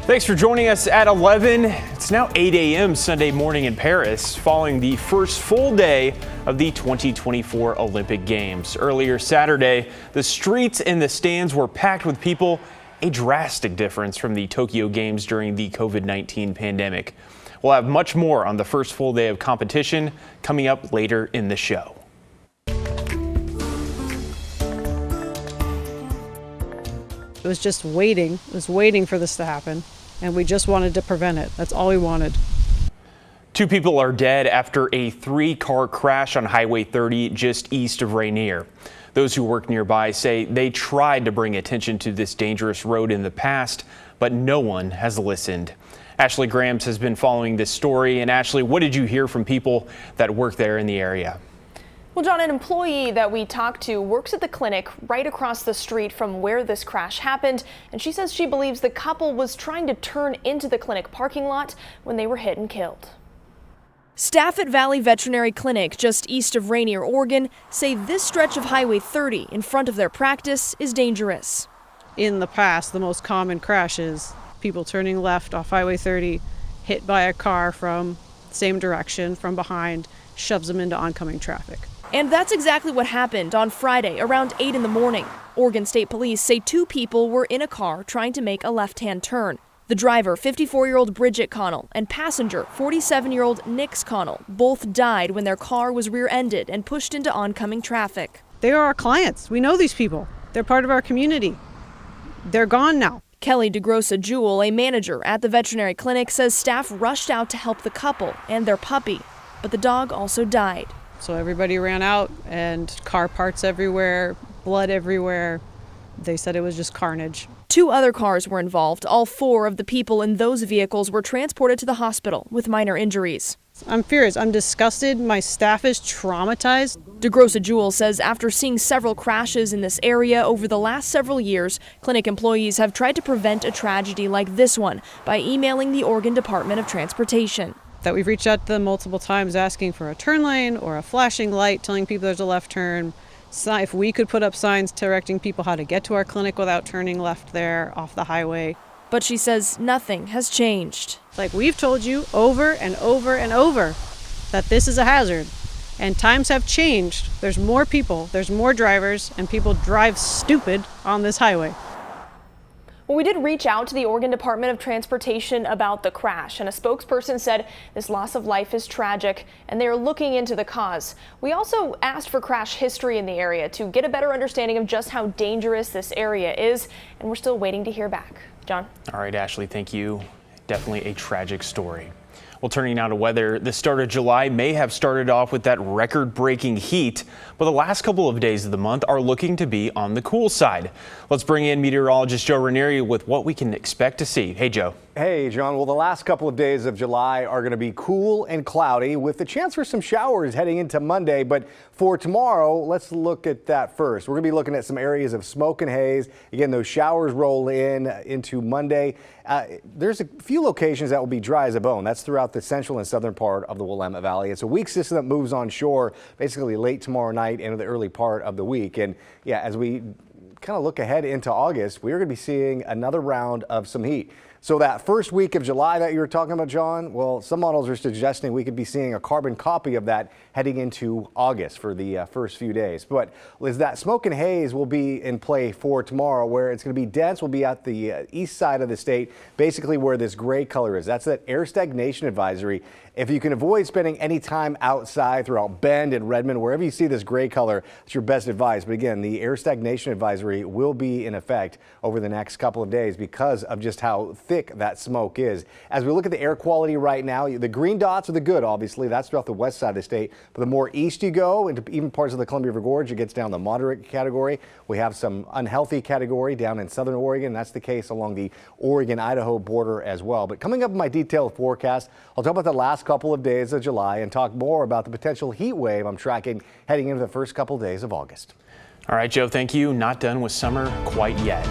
Thanks for joining us at 11. It's now 8 a.m. Sunday morning in Paris, following the first full day of the 2024 Olympic Games. Earlier Saturday, the streets and the stands were packed with people, a drastic difference from the Tokyo Games during the COVID-19 pandemic. We'll have much more on the first full day of competition coming up later in the show. It was just waiting. It was waiting for this to happen, and we just wanted to prevent it. That's all we wanted. 2 people are dead after a 3-car crash on Highway 30 just east of Rainier. Those who work nearby say they tried to bring attention to this dangerous road in the past, but no one has listened. Ashley Grams has been following this story. And Ashley, what did you hear from people that work there in the area? Well, John, an employee that we talked to works at the clinic right across the street from where this crash happened, and she says she believes the couple was trying to turn into the clinic parking lot when they were hit and killed. Staff at Valley Veterinary Clinic just east of Rainier, Oregon, say this stretch of Highway 30 in front of their practice is dangerous. In the past, the most common crash is people turning left off Highway 30, hit by a car from the same direction from behind, shoves them into oncoming traffic. And that's exactly what happened on Friday around 8 in the morning. Oregon State Police say 2 people were in a car trying to make a left-hand turn. The driver, 54-year-old Bridget Connell, and passenger, 47-year-old Nix Connell, both died when their car was rear-ended and pushed into oncoming traffic. They are our clients. We know these people. They're part of our community. They're gone now. Kelly DeGrossa Jewell, a manager at the veterinary clinic, says staff rushed out to help the couple and their puppy, but the dog also died. So everybody ran out, and car parts everywhere, blood everywhere. They said it was just carnage. 2 other cars were involved. All 4 of the people in those vehicles were transported to the hospital with minor injuries. I'm furious. I'm disgusted. My staff is traumatized. DeGrossa Jewell says after seeing several crashes in this area over the last several years, clinic employees have tried to prevent a tragedy like this one by emailing the Oregon Department of Transportation. That we've reached out to them multiple times asking for a turn lane or a flashing light, telling people there's a left turn. So if we could put up signs directing people how to get to our clinic without turning left there off the highway. But she says nothing has changed. Like we've told you over and over and over that this is a hazard. And times have changed. There's more people, there's more drivers, and people drive stupid on this highway. Well, we did reach out to the Oregon Department of Transportation about the crash, and a spokesperson said this loss of life is tragic and they are looking into the cause. We also asked for crash history in the area to get a better understanding of just how dangerous this area is, and we're still waiting to hear back. John? All right, Ashley, thank you. Definitely a tragic story. Well, turning now to weather, the start of July may have started off with that record-breaking heat, but the last couple of days of the month are looking to be on the cool side. Let's bring in meteorologist Joe Ranieri with what we can expect to see. Hey, Joe. Hey, John. Well, the last couple of days of July are going to be cool and cloudy with the chance for some showers heading into Monday. But for tomorrow, let's look at that first. We're going to be looking at some areas of smoke and haze. Again, those showers roll into Monday. There's a few locations that will be dry as a bone. That's throughout the central and southern part of the Willamette Valley. It's a weak system that moves on shore basically late tomorrow night into the early part of the week. And yeah, as we kind of look ahead into August, we're going to be seeing another round of some heat. So that first week of July that you were talking about, John, well, some models are suggesting we could be seeing a carbon copy of that heading into August for the first few days. But is that smoke and haze will be in play for tomorrow, where it's going to be dense. We'll be at the east side of the state, basically where this gray color is. That's that air stagnation advisory. If you can avoid spending any time outside throughout Bend and Redmond, wherever you see this gray color, it's your best advice. But again, the air stagnation advisory will be in effect over the next couple of days because of just how thick that smoke is. As we look at the air quality right now, the green dots are the good, obviously. That's throughout the west side of the state. But the more east you go into even parts of the Columbia River Gorge, it gets down the moderate category. We have some unhealthy category down in southern Oregon. That's the case along the Oregon-Idaho border as well. But coming up in my detailed forecast, I'll talk about the last couple of days of July and talk more about the potential heat wave I'm tracking heading into the first couple of days of August. All right, Joe, thank you. Not done with summer quite yet.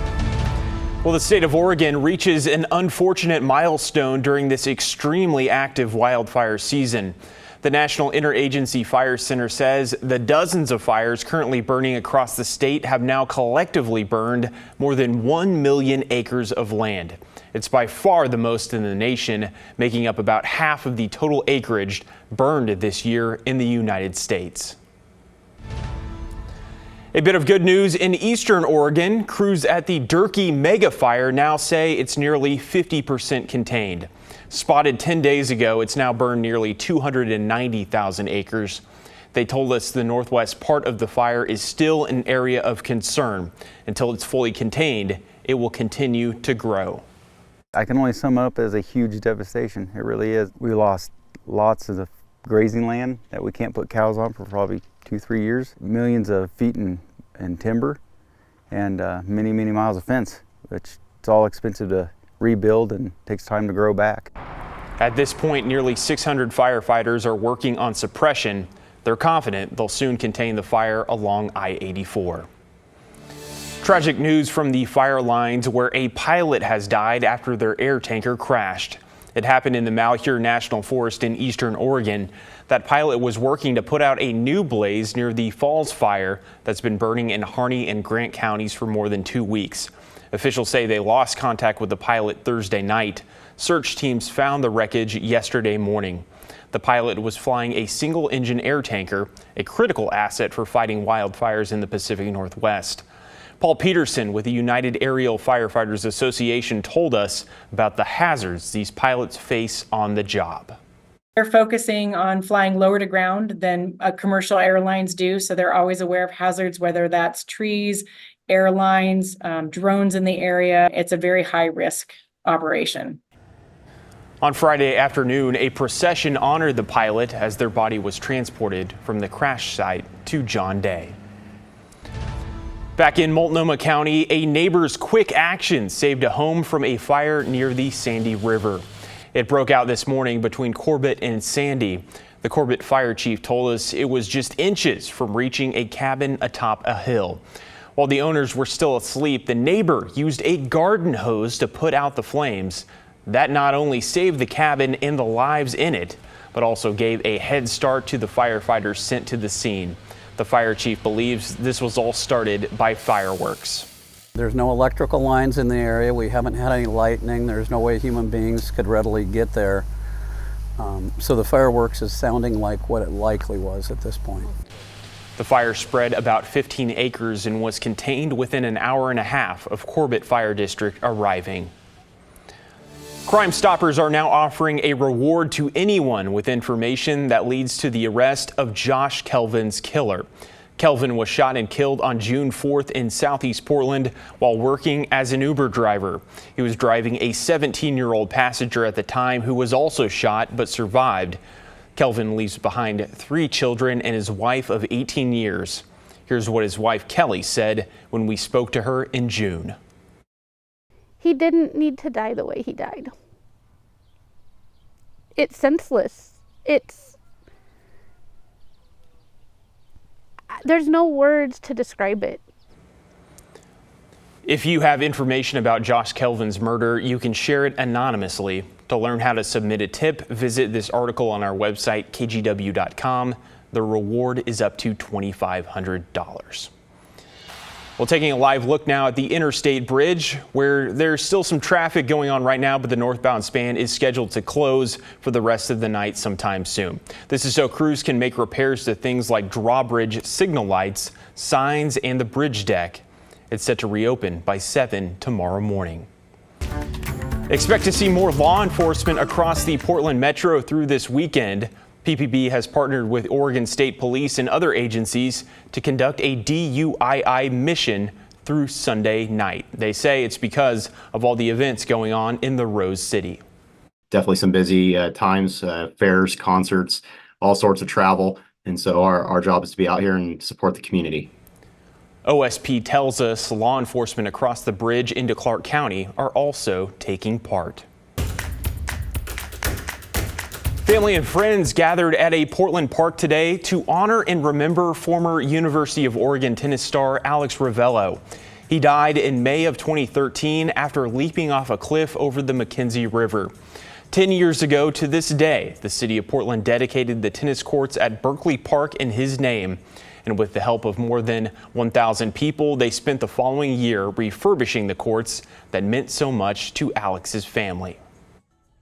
Well, the state of Oregon reaches an unfortunate milestone during this extremely active wildfire season. The National Interagency Fire Center says the dozens of fires currently burning across the state have now collectively burned more than 1 million acres of land. It's by far the most in the nation, making up about half of the total acreage burned this year in the United States. A bit of good news in eastern Oregon. Crews at the Dike mega fire now say it's nearly 50% contained. Spotted 10 days ago, it's now burned nearly 290,000 acres. They told us the northwest part of the fire is still an area of concern. Until it's fully contained, it will continue to grow. I can only sum up as a huge devastation. It really is. We lost lots of the grazing land that we can't put cows on for probably 2-3 years. Millions of feet in timber and many miles of fence, which it's all expensive to rebuild and takes time to grow back. At this point, nearly 600 firefighters are working on suppression. They're confident they'll soon contain the fire along I-84. Tragic news from the fire lines where a pilot has died after their air tanker crashed. It happened in the Malheur National Forest in eastern Oregon. That pilot was working to put out a new blaze near the Falls Fire that's been burning in Harney and Grant counties for more than 2 weeks. Officials say they lost contact with the pilot Thursday night. Search teams found the wreckage yesterday morning. The pilot was flying a single-engine air tanker, a critical asset for fighting wildfires in the Pacific Northwest. Paul Peterson with the United Aerial Firefighters Association told us about the hazards these pilots face on the job. They're focusing on flying lower to ground than commercial airlines do, so they're always aware of hazards, whether that's trees, airlines, drones in the area. It's a very high-risk operation. On Friday afternoon, a procession honored the pilot as their body was transported from the crash site to John Day. Back in Multnomah County, a neighbor's quick action saved a home from a fire near the Sandy River. It broke out this morning between Corbett and Sandy. The Corbett fire chief told us it was just inches from reaching a cabin atop a hill. While the owners were still asleep, the neighbor used a garden hose to put out the flames. That not only saved the cabin and the lives in it, but also gave a head start to the firefighters sent to the scene. The fire chief believes this was all started by fireworks. There's no electrical lines in the area. We haven't had any lightning. There's no way human beings could readily get there. So the fireworks is sounding like what it likely was at this point. The fire spread about 15 acres and was contained within an hour and a half of Corbett Fire District arriving. Crime Stoppers are now offering a reward to anyone with information that leads to the arrest of Josh Kelvin's killer. Kelvin was shot and killed on June 4th in southeast Portland while working as an Uber driver. He was driving a 17-year-old passenger at the time who was also shot but survived. Kelvin leaves behind 3 children and his wife of 18 years. Here's what his wife Kelly said when we spoke to her in June. He didn't need to die the way he died. It's senseless. There's no words to describe it. If you have information about Josh Kelvin's murder, you can share it anonymously. To learn how to submit a tip, visit this article on our website, kgw.com. The reward is up to $2,500. Well, taking a live look now at the Interstate Bridge, where there's still some traffic going on right now, but the northbound span is scheduled to close for the rest of the night sometime soon. This is so crews can make repairs to things like drawbridge signal lights, signs, and the bridge deck. It's set to reopen by 7 tomorrow morning. Expect to see more law enforcement across the Portland Metro through this weekend. PPB has partnered with Oregon State Police and other agencies to conduct a DUII mission through Sunday night. They say it's because of all the events going on in the Rose City. Definitely some busy times, fairs, concerts, all sorts of travel. And so our job is to be out here and support the community. OSP tells us law enforcement across the bridge into Clark County are also taking part. Family and friends gathered at a Portland park today to honor and remember former University of Oregon tennis star Alex Ravello. He died in May of 2013 after leaping off a cliff over the McKenzie River. 10 years ago to this day, the city of Portland dedicated the tennis courts at Berkeley Park in his name. And with the help of more than 1,000 people, they spent the following year refurbishing the courts that meant so much to Alex's family.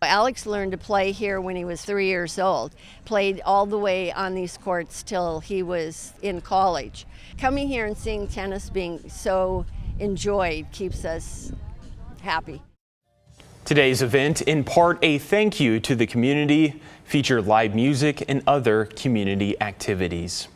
Alex learned to play here when he was 3 years old, played all the way on these courts till he was in college. Coming here and seeing tennis being so enjoyed keeps us happy. Today's event, in part a thank you to the community, featured live music and other community activities.